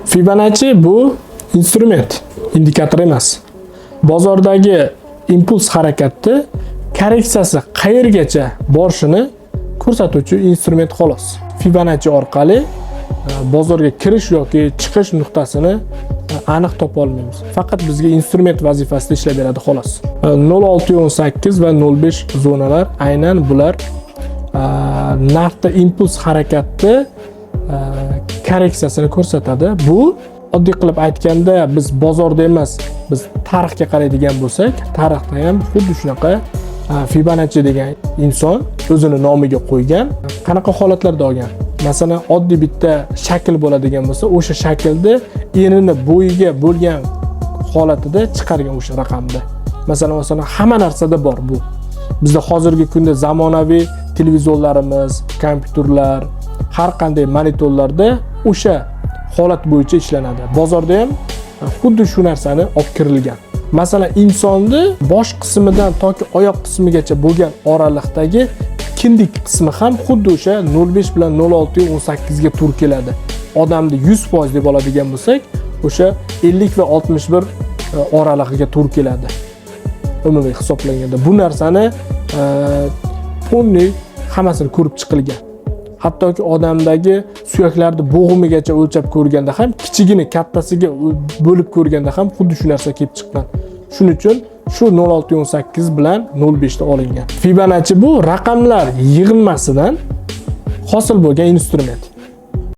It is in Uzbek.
Fibonacci bu instrument, indikator emas. Bozordagi impuls harakatni korreksiyasi qayergacha borishini ko'rsatuvchi instrument xolos. Fibonacci orqali bozorga kirish yoki chiqish nuqtasini aniq topa olmaymiz. Faqat bizga instrument vazifasida ishlab beradi xolos. 0.618 va 0.5 zonalar aynan bular narxda impuls harakatni korreksiyasini ko'rsatadi. Bu oddiy qilib aytganda biz bozorda emas, biz tarixga qaraydigan bo'lsak, tarixda ham xuddi shunaqa Fibonacci degan inson o'zini nomiga qo'ygan qanaqa holatlarda olgan. Masalan, oddiy bitta shakl bo'ladigan bo'lsa, o'sha shaklni enini bo'yiga bo'lgan holatida chiqargan o'sha raqamni. Masalan, hamma narsada bor bu. Bizda hozirgi kunda zamonaviy televizorlarimiz, kompyuterlar, har qanday monitorlarda o'sha holat bo'yicha ishlanadi. Bozorda ham xuddi shu narsani olib kirilgan. Masalan, insonni bosh qismidan toki oyoq qismigacha bo'lgan oraliqdagi kindik qismi ham xuddi o'sha 0.5 bilan 0.618 ga tur keladi. Odamni 100% deb oladigan bo'lsak, o'sha 50 va 61 oralig'iga tur keladi. Umumiy hisoblanganda bu narsani polniy hammasini ko'rib chiqilgan. Hattoki odamdagi suyaklarni bo'g'imigacha o'lchab ko'rganda ham, kichigini kattasiga bo'lib ko'rganda ham xuddi shu narsa kelib chiqqan. Shuning uchun shu 0.618 bilan 0.5 da olingan. Fibonacci bu raqamlar yig'masidan hosil bo'lgan instrument.